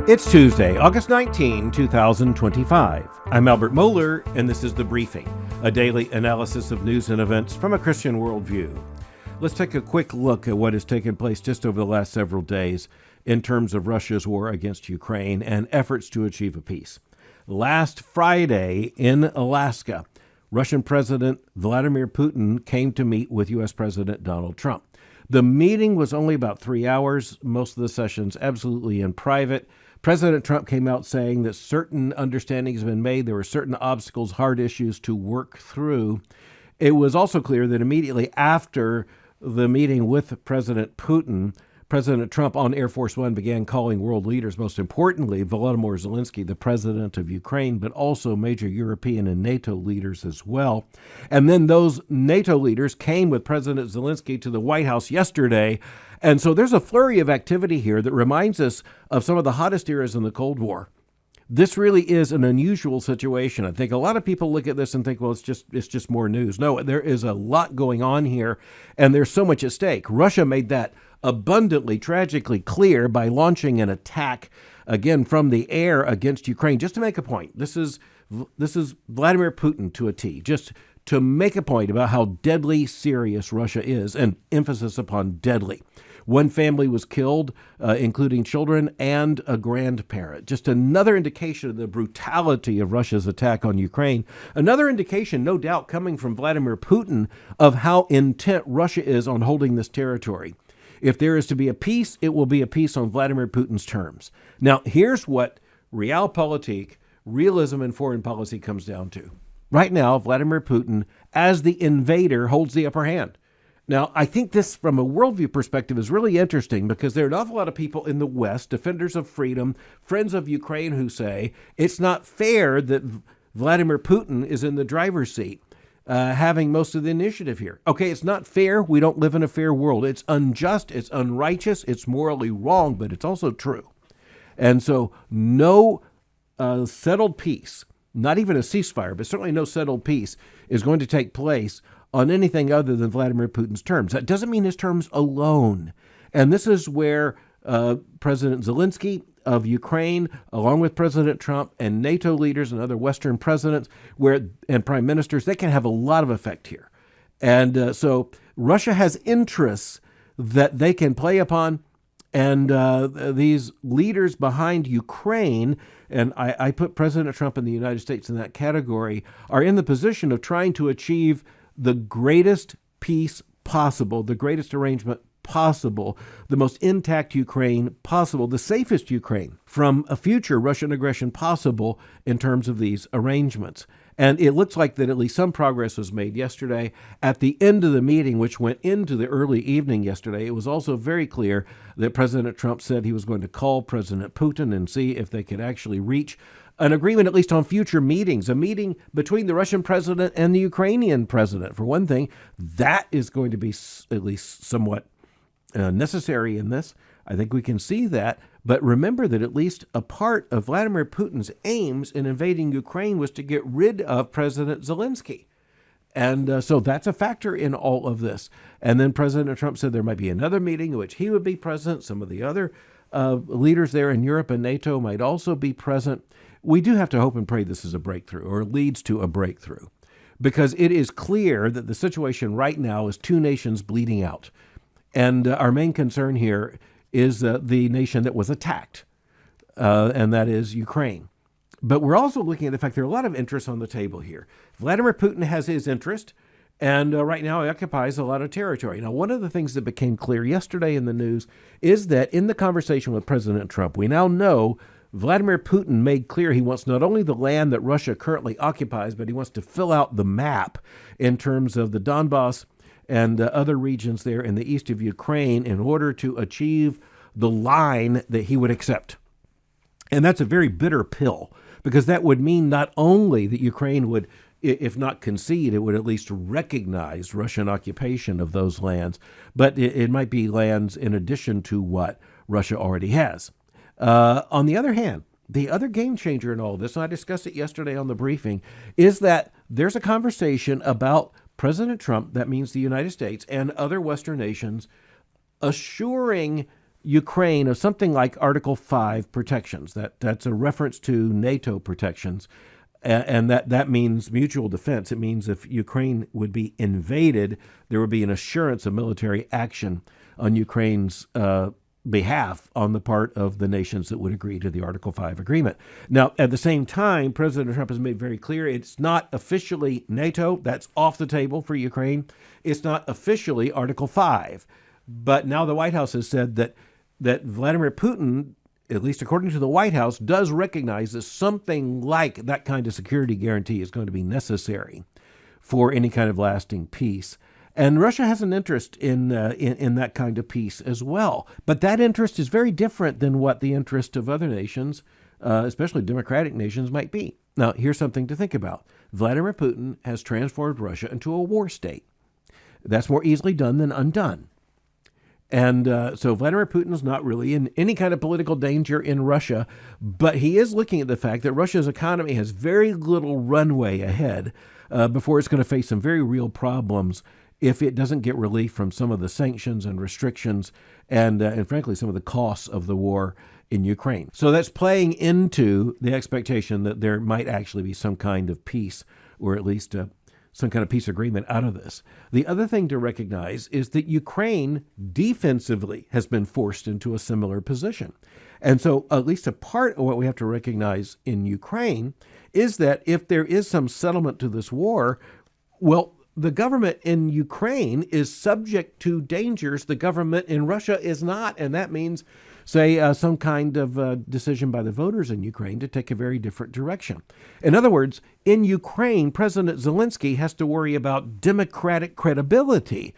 It's Tuesday, August 19, 2025. I'm Albert Mohler, and this is The Briefing, a daily analysis of news and events from a Christian worldview. Let's take a quick look at what has taken place just over the last several days in terms of Russia's war against Ukraine and efforts to achieve a peace. Last Friday in Alaska, Russian President Vladimir Putin came to meet with U.S. President Donald Trump. The meeting was only about 3 hours, most of the sessions absolutely in private. President Trump came out saying that certain understandings have been made. There were certain obstacles, hard issues to work through. It was also clear that immediately after the meeting with President Putin, President Trump on Air Force One began calling world leaders, most importantly, Volodymyr Zelensky, the president of Ukraine, but also major European and NATO leaders as well. And then those NATO leaders came with President Zelensky to the White House yesterday. And so there's a flurry of activity here that reminds us of some of the hottest eras in the Cold War. This really is an unusual situation. I think a lot of people look at this and think, well, it's just more news. No, there is a lot going on here, and there's so much at stake. Russia made that abundantly, tragically clear by launching an attack, again, from the air against Ukraine. Just to make a point, this is Vladimir Putin to a T, just to make a point about how deadly serious Russia is, and emphasis upon deadly. One family was killed, including children and a grandparent. Just another indication of the brutality of Russia's attack on Ukraine. Another indication, no doubt, coming from Vladimir Putin of how intent Russia is on holding this territory. If there is to be a peace, it will be a peace on Vladimir Putin's terms. Now, here's what realpolitik, realism in foreign policy comes down to. Right now, Vladimir Putin, as the invader, holds the upper hand. Now, I think this, from a worldview perspective, is really interesting because there are an awful lot of people in the West, defenders of freedom, friends of Ukraine, who say it's not fair that Vladimir Putin is in the driver's seat, having most of the initiative here. Okay, it's not fair. We don't live in a fair world. It's unjust. It's unrighteous. It's morally wrong, but it's also true. And so no settled peace, not even a ceasefire, but certainly no settled peace, is going to take place on anything other than Vladimir Putin's terms. That doesn't mean his terms alone. And this is where President Zelensky of Ukraine, along with President Trump and NATO leaders and other Western presidents and prime ministers, they can have a lot of effect here. And so Russia has interests that they can play upon. And these leaders behind Ukraine, and I put President Trump and the United States in that category, are in the position of trying to achieve the greatest peace possible, the greatest arrangement possible, the most intact Ukraine possible, the safest Ukraine from a future Russian aggression possible in terms of these arrangements. And it looks like that at least some progress was made yesterday. At the end of the meeting, which went into the early evening yesterday, it was also very clear that President Trump said he was going to call President Putin and see if they could actually reach an agreement, at least on future meetings, a meeting between the Russian president and the Ukrainian president. For one thing, that is going to be at least somewhat necessary in this. I think we can see that. But remember that at least a part of Vladimir Putin's aims in invading Ukraine was to get rid of President Zelensky. And so that's a factor in all of this. And then President Trump said there might be another meeting in which he would be present. Some of the other leaders there in Europe and NATO might also be present. We do have to hope and pray this is a breakthrough, or leads to a breakthrough, because it is clear that the situation right now is two nations bleeding out. And our main concern here is the nation that was attacked, and that is Ukraine. But we're also looking at the fact there are a lot of interests on the table here. Vladimir Putin has his interest, and right now he occupies a lot of territory. Now, one of the things that became clear yesterday in the news is that in the conversation with President Trump, we now know Vladimir Putin made clear he wants not only the land that Russia currently occupies, but he wants to fill out the map in terms of the Donbass and other regions there in the east of Ukraine in order to achieve the line that he would accept. And that's a very bitter pill, because that would mean not only that Ukraine would, if not concede, it would at least recognize Russian occupation of those lands, but it might be lands in addition to what Russia already has. On the other hand, the other game changer in all this, and I discussed it yesterday on the briefing, is that there's a conversation about President Trump, that means the United States and other Western nations, assuring Ukraine of something like Article 5 protections. That's a reference to NATO protections. And that means mutual defense. It means if Ukraine would be invaded, there would be an assurance of military action on Ukraine's behalf on the part of the nations that would agree to the Article 5 agreement. Now, at the same time, President Trump has made very clear it's not officially NATO. That's off the table for Ukraine. It's not officially Article 5. But now the White House has said that Vladimir Putin, at least according to the White House, does recognize that something like that kind of security guarantee is going to be necessary for any kind of lasting peace. And Russia has an interest in that kind of peace as well. But that interest is very different than what the interest of other nations, especially democratic nations, might be. Now, here's something to think about. Vladimir Putin has transformed Russia into a war state. That's more easily done than undone. And so Vladimir Putin is not really in any kind of political danger in Russia, but he is looking at the fact that Russia's economy has very little runway ahead before it's going to face some very real problems if it doesn't get relief from some of the sanctions and restrictions and frankly, some of the costs of the war in Ukraine. So that's playing into the expectation that there might actually be some kind of peace, or at least some kind of peace agreement out of this. The other thing to recognize is that Ukraine defensively has been forced into a similar position. And so at least a part of what we have to recognize in Ukraine is that if there is some settlement to this war, well, the government in Ukraine is subject to dangers the government in Russia is not. And that means, say, some kind of decision by the voters in Ukraine to take a very different direction. In other words, in Ukraine, President Zelensky has to worry about democratic credibility.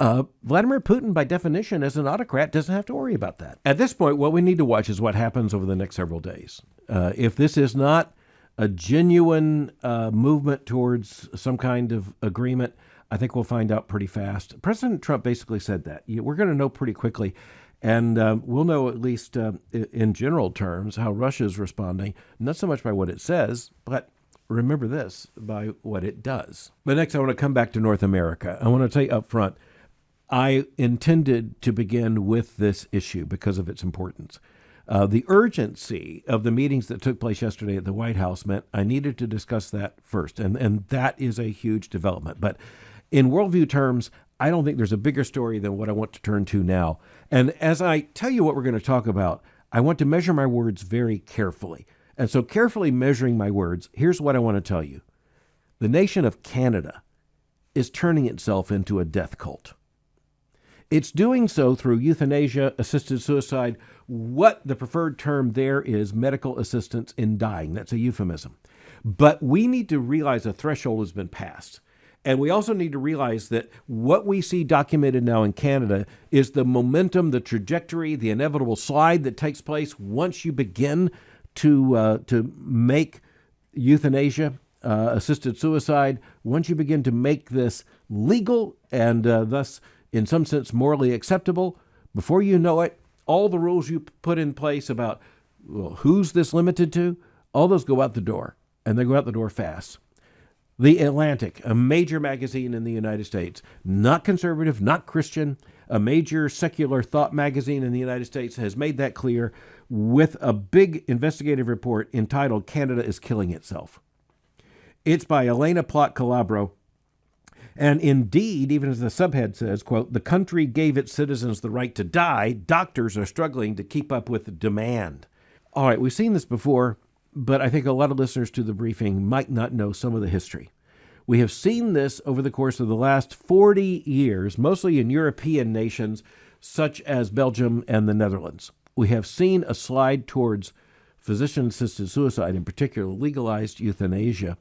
Vladimir Putin, by definition, as an autocrat, doesn't have to worry about that. At this point, what we need to watch is what happens over the next several days. If this is not a genuine movement towards some kind of agreement, I think we'll find out pretty fast. President Trump basically said that. We're going to know pretty quickly. And we'll know, at least in general terms, how Russia is responding, not so much by what it says, but remember this, by what it does. But next, I want to come back to North America. I want to tell you up front, I intended to begin with this issue because of its importance. The urgency of the meetings that took place yesterday at the White House meant I needed to discuss that first, and that is a huge development. But in worldview terms, I don't think there's a bigger story than what I want to turn to now. And as I tell you what we're going to talk about, I want to measure my words very carefully. And so carefully measuring my words, here's what I want to tell you. The nation of Canada is turning itself into a death cult. It's doing so through euthanasia, assisted suicide. What the preferred term there is medical assistance in dying. That's a euphemism. But we need to realize a threshold has been passed. And we also need to realize that what we see documented now in Canada is the momentum, the trajectory, the inevitable slide that takes place once you begin to make euthanasia, assisted suicide, once you begin to make this legal and thus, in some sense, morally acceptable. Before you know it, all the rules you put in place about, well, who's this limited to, all those go out the door, and they go out the door fast. The Atlantic, a major magazine in the United States, not conservative, not Christian, a major secular thought magazine in the United States, has made that clear with a big investigative report entitled Canada is Killing Itself. It's by Elaina Plott Calabro. And indeed, even as the subhead says, quote, the country gave its citizens the right to die. Doctors are struggling to keep up with the demand. All right, we've seen this before, but I think a lot of listeners to the briefing might not know some of the history. We have seen this over the course of the last 40 years, mostly in European nations such as Belgium and the Netherlands. We have seen a slide towards physician-assisted suicide, in particular legalized euthanasia.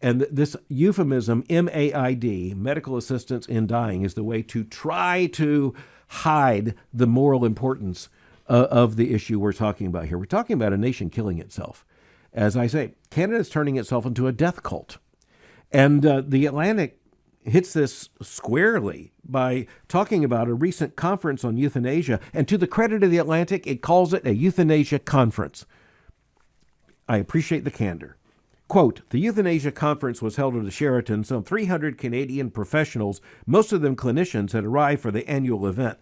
And this euphemism, M.A.I.D, medical assistance in dying, is the way to try to hide the moral importance of the issue we're talking about here. We're talking about a nation killing itself. As I say, Canada is turning itself into a death cult. And the Atlantic hits this squarely by talking about a recent conference on euthanasia. And to the credit of the Atlantic, it calls it a euthanasia conference. I appreciate the candor. Quote, the euthanasia conference was held at the Sheraton. Some 300 Canadian professionals, most of them clinicians, had arrived for the annual event.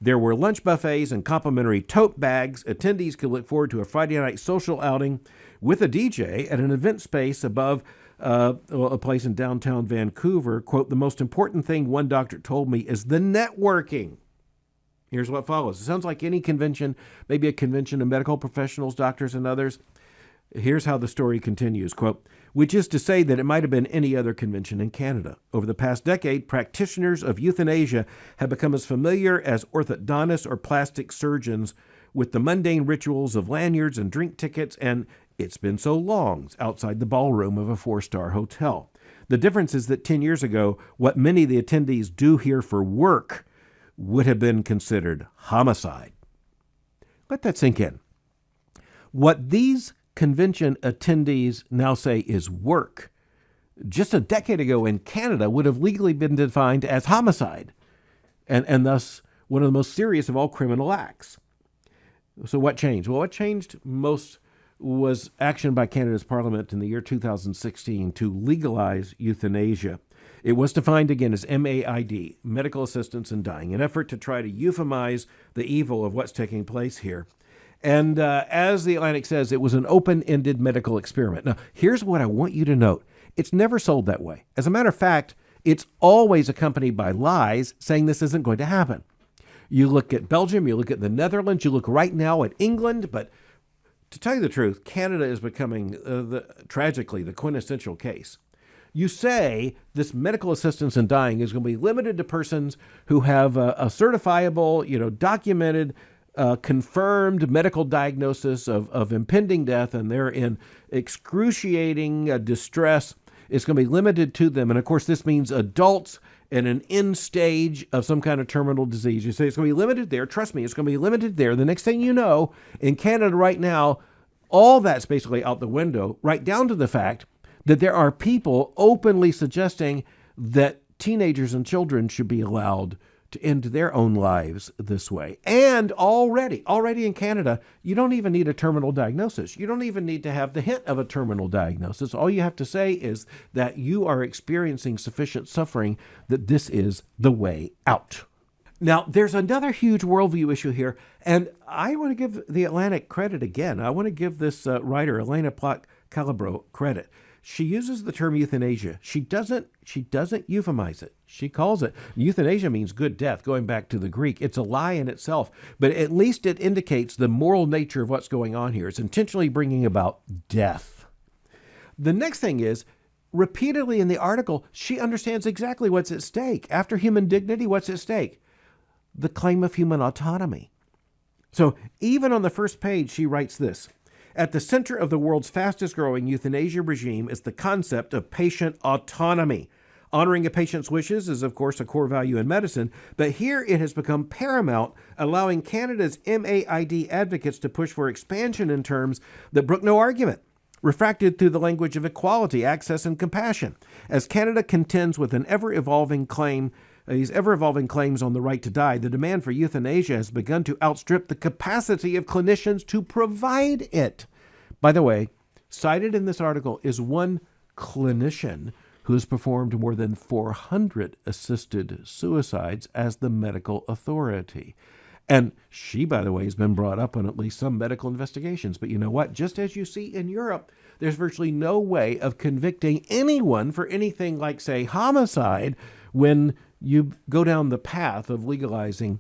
There were lunch buffets and complimentary tote bags. Attendees could look forward to a Friday night social outing with a DJ at an event space above a place in downtown Vancouver. Quote, the most important thing, one doctor told me, is the networking. Here's what follows. It sounds like any convention, maybe a convention of medical professionals, doctors, and others. Here's how the story continues, quote, which is to say that it might have been any other convention in Canada. Over the past decade, practitioners of euthanasia have become as familiar as orthodontists or plastic surgeons with the mundane rituals of lanyards and drink tickets, and it's been so long outside the ballroom of a 4-star hotel. The difference is that 10 years ago, what many of the attendees do here for work would have been considered homicide. Let that sink in. What these convention attendees now say is work, just a decade ago in Canada would have legally been defined as homicide, and thus one of the most serious of all criminal acts. So what changed? Well, what changed most was action by Canada's Parliament in the year 2016 to legalize euthanasia. It was defined again as M.A.I.D, medical assistance in dying, an effort to try to euphemize the evil of what's taking place here. And as the Atlantic says, it was an open-ended medical experiment. Now, here's what I want you to note. It's never sold that way. As a matter of fact, it's always accompanied by lies saying this isn't going to happen. You look at Belgium, you look at the Netherlands, you look right now at England, but to tell you the truth, Canada is becoming, tragically, the quintessential case. You say this medical assistance in dying is going to be limited to persons who have a certifiable, documented, confirmed medical diagnosis of impending death, and they're in excruciating distress. It's going to be limited to them. And of course, this means adults in an end stage of some kind of terminal disease. You say it's going to be limited there. Trust me, it's going to be limited there. The next thing you know, in Canada right now, all that's basically out the window, right down to the fact that there are people openly suggesting that teenagers and children should be allowed to end their own lives this way. And already in Canada, you don't even need a terminal diagnosis. You don't even need to have the hint of a terminal diagnosis. All you have to say is that you are experiencing sufficient suffering that this is the way out. Now, there's another huge worldview issue here, and I want to give the Atlantic credit again. I want to give this writer, Elaina Plott Calabro, credit. She uses the term euthanasia. She doesn't euphemize it. She calls it, euthanasia means good death, going back to the Greek. It's a lie in itself, but at least it indicates the moral nature of what's going on here. It's intentionally bringing about death. The next thing is, repeatedly in the article, she understands exactly what's at stake. After human dignity, what's at stake? The claim of human autonomy. So even on the first page, she writes this. At the center of the world's fastest growing euthanasia regime is the concept of patient autonomy. Honoring a patient's wishes is, of course, a core value in medicine, but here it has become paramount, allowing Canada's M.A.I.D advocates to push for expansion in terms that brook no argument, refracted through the language of equality, access, and compassion. As Canada contends with these ever-evolving claims on the right to die, the demand for euthanasia has begun to outstrip the capacity of clinicians to provide it. By the way, cited in this article is one clinician who has performed more than 400 assisted suicides as the medical authority. And she, by the way, has been brought up on at least some medical investigations. But you know what? Just as you see in Europe, there's virtually no way of convicting anyone for anything like, say, homicide when you go down the path of legalizing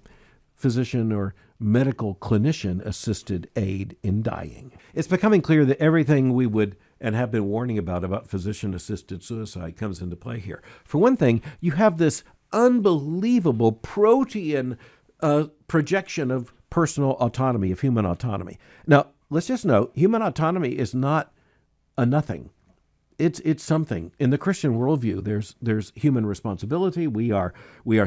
physician or medical clinician-assisted aid in dying. It's becoming clear that everything we would and have been warning about physician-assisted suicide comes into play here. For one thing, you have this unbelievable protean projection of personal autonomy, of human autonomy. Now, let's just note, human autonomy is not a nothing. It's something. In the Christian worldview, there's human responsibility. We are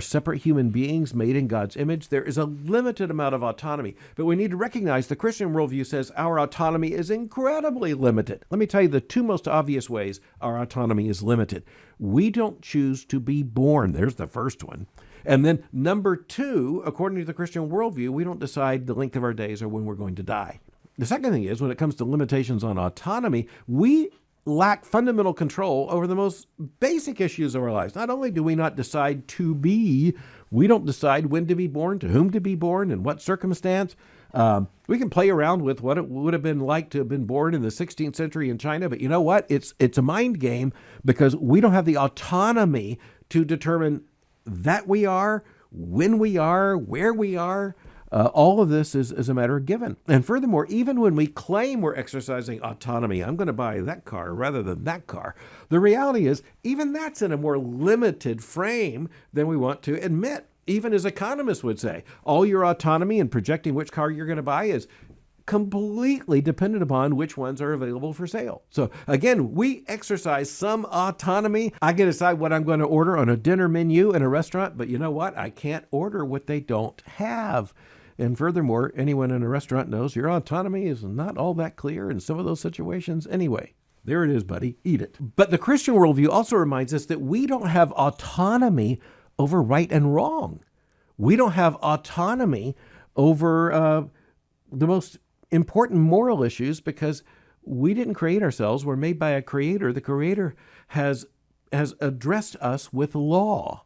separate human beings made in God's image. There is a limited amount of autonomy, but we need to recognize the Christian worldview says our autonomy is incredibly limited. Let me tell you the two most obvious ways our autonomy is limited. We don't choose to be born. There's the first one. And then number two, according to the Christian worldview, we don't decide the length of our days or when we're going to die. The second thing is, when it comes to limitations on autonomy, we lack fundamental control over the most basic issues of our lives. Not only do we not decide to be We don't decide when to be born, to whom to be born, in what circumstance. We can play around with what it would have been like to have been born in the 16th century in China, but you know what? It's a mind game because we don't have the autonomy to determine that we are, when we are, where we are. All of this is a matter of given. And furthermore, even when we claim we're exercising autonomy, I'm going to buy that car rather than that car, the reality is even that's in a more limited frame than we want to admit. Even as economists would say, all your autonomy in projecting which car you're going to buy is completely dependent upon which ones are available for sale. So again, we exercise some autonomy. I can decide what I'm going to order on a dinner menu in a restaurant, but you know what? I can't order what they don't have. And furthermore, anyone in a restaurant knows your autonomy is not all that clear in some of those situations anyway. There it is, buddy. Eat it. But the Christian worldview also reminds us that we don't have autonomy over right and wrong. We don't have autonomy over the most important moral issues because we didn't create ourselves. We're made by a creator. The creator has addressed us with law.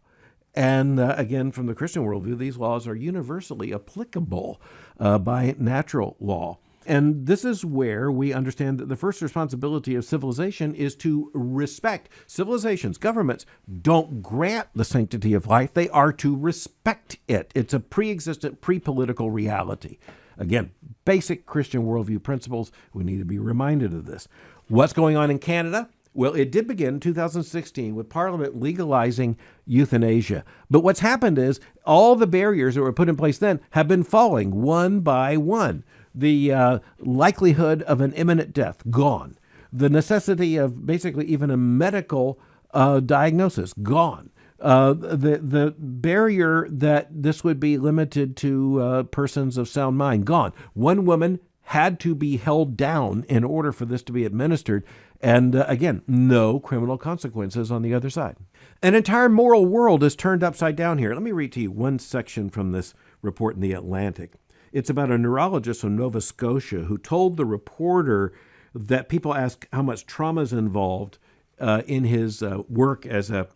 And again, from the Christian worldview, these laws are universally applicable by natural law. And this is where we understand that the first responsibility of civilization is to respect. Civilizations, governments, don't grant the sanctity of life. They are to respect it. It's a pre-existent, pre-political reality. Again, basic Christian worldview principles. We need to be reminded of this. What's going on in Canada? Well, it did begin in 2016 with Parliament legalizing euthanasia. But what's happened is all the barriers that were put in place then have been falling one by one. The likelihood of an imminent death, gone. The necessity of basically even a medical diagnosis, gone. The barrier that this would be limited to persons of sound mind, gone. One woman had to be held down in order for this to be administered. And again, no criminal consequences on the other side. An entire moral world is turned upside down here. Let me read to you one section from this report in The Atlantic. It's about a neurologist from Nova Scotia who told the reporter that people ask how much trauma is involved in his work as a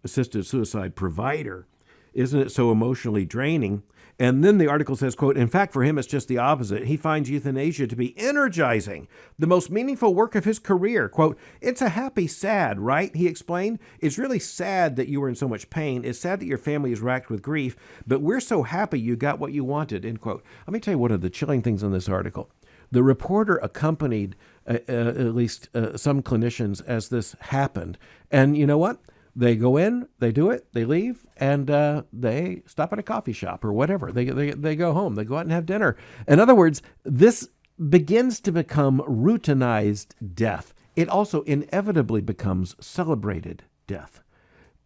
assisted suicide provider. Isn't it so emotionally draining? And then the article says, quote, in fact, for him, it's just the opposite. He finds euthanasia to be energizing, the most meaningful work of his career. Quote, it's a happy sad, right? He explained. It's really sad that you were in so much pain. It's sad that your family is racked with grief, but we're so happy you got what you wanted, end quote. Let me tell you one of the chilling things in this article. The reporter accompanied at least some clinicians as this happened. And you know what? They go in, they do it, they leave, and they stop at a coffee shop or whatever. They go home. They go out and have dinner. In other words, this begins to become routinized death. It also inevitably becomes celebrated death.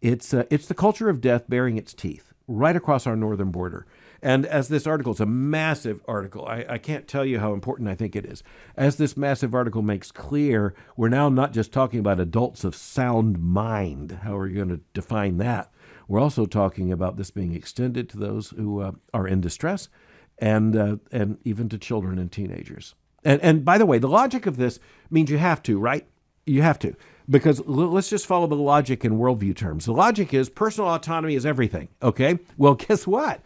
It's the culture of death bearing its teeth right across our northern border. And as this article, it's a massive article. I can't tell you how important I think it is. As this massive article makes clear, we're now not just talking about adults of sound mind. How are you going to define that? We're also talking about this being extended to those who are in distress and even to children and teenagers. And by the way, the logic of this means you have to, right? You have to. Because let's just follow the logic in worldview terms. The logic is personal autonomy is everything, okay? Well, guess what?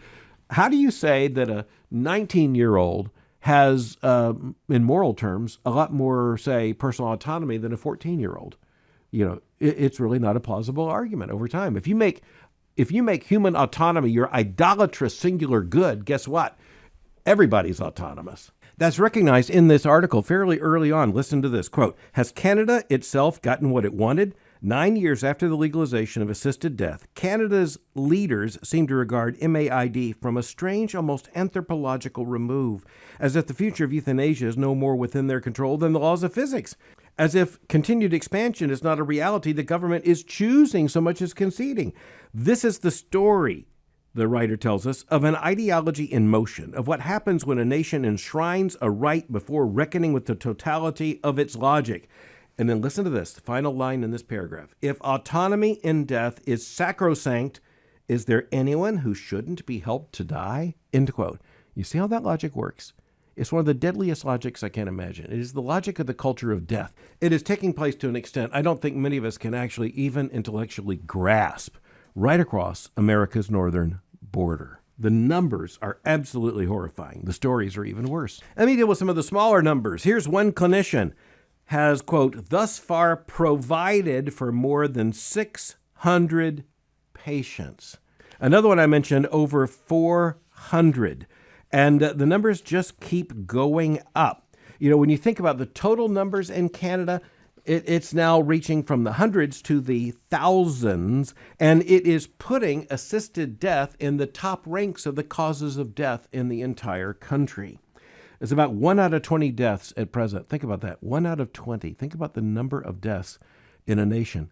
How do you say that a 19-year-old has, in moral terms, a lot more, say, personal autonomy than a 14-year-old? You know, it's really not a plausible argument over time. If you make human autonomy your idolatrous singular good, guess what? Everybody's autonomous. That's recognized in this article fairly early on. Listen to this, quote, has Canada itself gotten what it wanted? 9 years after the legalization of assisted death, Canada's leaders seem to regard M.A.I.D. from a strange, almost anthropological remove, as if the future of euthanasia is no more within their control than the laws of physics, as if continued expansion is not a reality the government is choosing so much as conceding. This is the story, the writer tells us, of an ideology in motion, of what happens when a nation enshrines a right before reckoning with the totality of its logic. And then listen to this, the final line in this paragraph. If autonomy in death is sacrosanct, is there anyone who shouldn't be helped to die? End quote. You see how that logic works? It's one of the deadliest logics I can imagine. It is the logic of the culture of death. It is taking place to an extent I don't think many of us can actually even intellectually grasp right across America's northern border. The numbers are absolutely horrifying. The stories are even worse. Let me deal with some of the smaller numbers. Here's one clinician has, quote, thus far provided for more than 600 patients. Another one I mentioned, over 400. And the numbers just keep going up. You know, when you think about the total numbers in Canada, it's now reaching from the hundreds to the thousands, and it is putting assisted death in the top ranks of the causes of death in the entire country. It's about 1 out of 20 deaths at present. Think about that. 1 out of 20. Think about the number of deaths in a nation.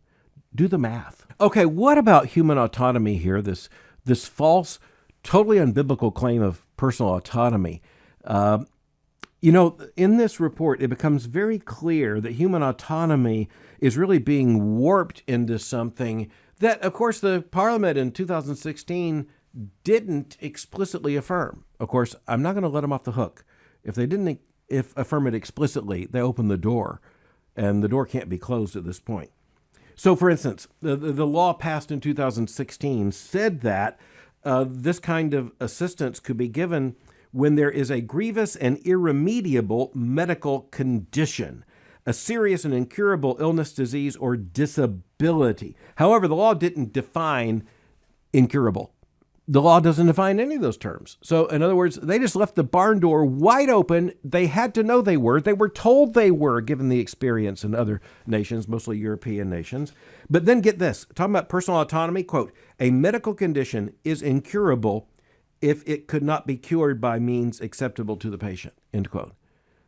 Do the math. Okay, what about human autonomy here? This false, totally unbiblical claim of personal autonomy. You know, in this report, it becomes very clear that human autonomy is really being warped into something that, of course, the Parliament in 2016 didn't explicitly affirm. Of course, I'm not going to let them off the hook. If they didn't affirm it explicitly, they opened the door, and the door can't be closed at this point. So, for instance, the law passed in 2016 said that this kind of assistance could be given when there is a grievous and irremediable medical condition, a serious and incurable illness, disease, or disability. However, the law didn't define incurable. The law doesn't define any of those terms. So, in other words, they just left the barn door wide open. They had to know they were. They were told they were, given the experience in other nations, mostly European nations. But then get this, talking about personal autonomy, quote, a medical condition is incurable if it could not be cured by means acceptable to the patient, end quote.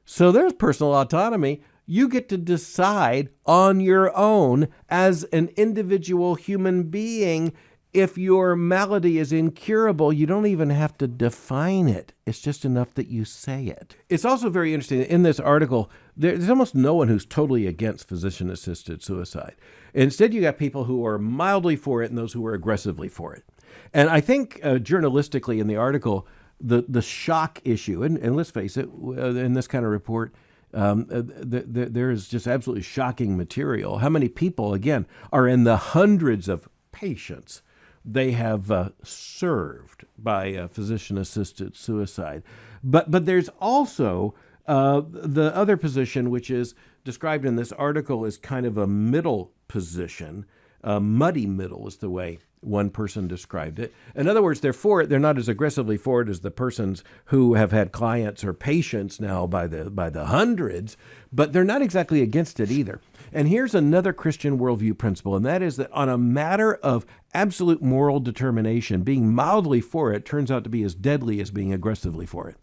So there's personal autonomy. You get to decide on your own as an individual human being. If your malady is incurable, you don't even have to define it. It's just enough that you say it. It's also very interesting. In this article, there's almost no one who's totally against physician-assisted suicide. Instead, you got people who are mildly for it and those who are aggressively for it. And I think journalistically in the article, the shock issue, and let's face it, in this kind of report, there is just absolutely shocking material. How many people, again, are in the hundreds of patients they have served by physician-assisted suicide. But there's also the other position, which is described in this article as kind of a middle position. Muddy middle is the way one person described it. In other words, they're for it. They're not as aggressively for it as the persons who have had clients or patients now by the hundreds, but they're not exactly against it either. And here's another Christian worldview principle, and that is that on a matter of absolute moral determination, being mildly for it turns out to be as deadly as being aggressively for it.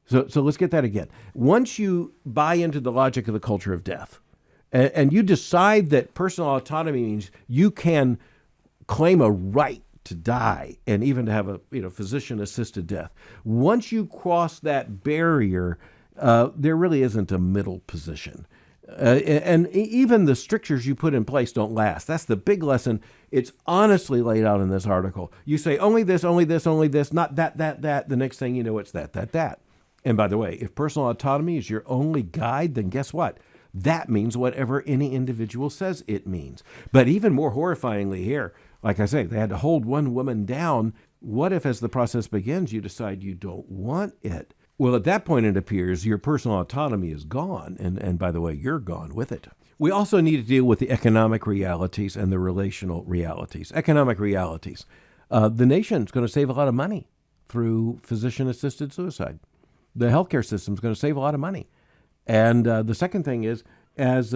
So let's get that again. Once you buy into the logic of the culture of death, and you decide that personal autonomy means you can claim a right to die and even to have a physician-assisted death. Once you cross that barrier, there really isn't a middle position. And even the strictures you put in place don't last. That's the big lesson. It's honestly laid out in this article. You say only this, only this, only this, not that. The next thing you know, it's that. And by the way, if personal autonomy is your only guide, then guess what? That means whatever any individual says it means. But even more horrifyingly here, like I say, they had to hold one woman down. What if, as the process begins, you decide you don't want it? Well, at that point, it appears your personal autonomy is gone. And by the way, you're gone with it. We also need to deal with the economic realities and the relational realities. Economic realities. The nation's going to save a lot of money through physician-assisted suicide. The healthcare system's going to save a lot of money. And the second thing is, as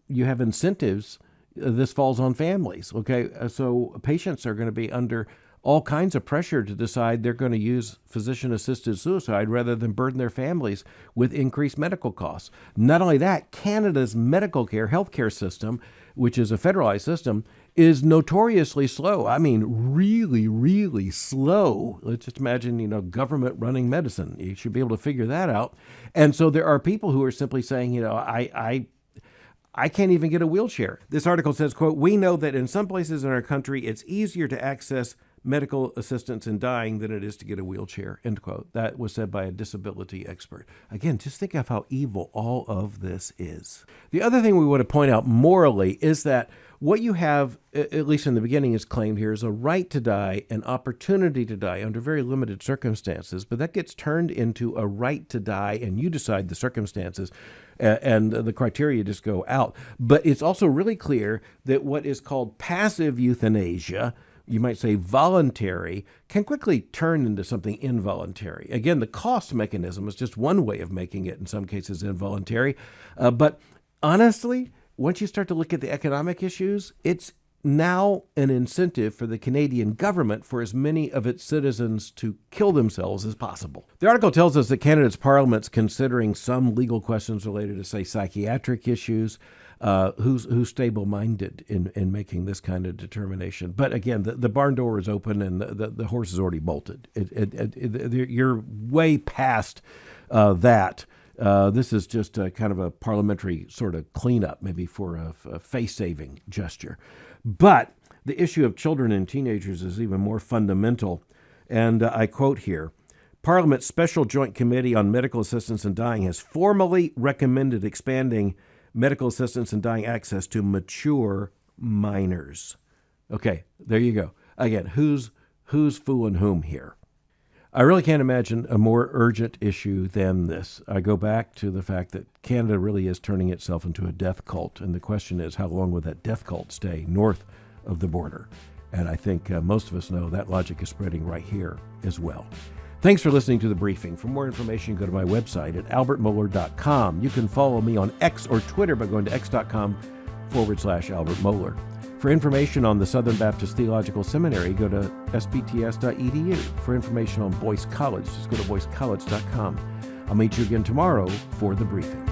you have incentives, this falls on families. Okay, so patients are going to be under all kinds of pressure to decide they're going to use physician-assisted suicide rather than burden their families with increased medical costs. Not only that, Canada's medical care, healthcare system, which is a federalized system, is notoriously slow. I mean, really, really slow. Let's just imagine, government running medicine. You should be able to figure that out. And so there are people who are simply saying, I can't even get a wheelchair. This article says, quote, we know that in some places in our country, it's easier to access medical assistance in dying than it is to get a wheelchair, end quote. That was said by a disability expert. Again, just think of how evil all of this is. The other thing we want to point out morally is that what you have, at least in the beginning, is claimed here is a right to die, an opportunity to die under very limited circumstances, but that gets turned into a right to die, and you decide the circumstances, and the criteria just go out. But it's also really clear that what is called passive euthanasia, you might say voluntary, can quickly turn into something involuntary. Again, the cost mechanism is just one way of making it, in some cases, involuntary. But honestly, once you start to look at the economic issues, it's now an incentive for the Canadian government for as many of its citizens to kill themselves as possible. The article tells us that Canada's parliament's considering some legal questions related to, say, psychiatric issues. Who's stable-minded in making this kind of determination? But again, the barn door is open and the horse is already bolted. You're way past that. This is just kind of a parliamentary sort of cleanup, maybe for a face-saving gesture. But the issue of children and teenagers is even more fundamental. And I quote here, Parliament's Special Joint Committee on Medical Assistance in Dying has formally recommended expanding medical assistance in dying access to mature minors. Okay, there you go. Again, who's fooling whom here? I really can't imagine a more urgent issue than this. I go back to the fact that Canada really is turning itself into a death cult, and the question is, how long will that death cult stay north of the border? And I think most of us know that logic is spreading right here as well. Thanks for listening to The Briefing. For more information, go to my website at albertmohler.com. You can follow me on X or Twitter by going to x.com/Albert Mohler. For information on the Southern Baptist Theological Seminary, go to sbts.edu. For information on Boyce College, just go to boycecollege.com. I'll meet you again tomorrow for The Briefing.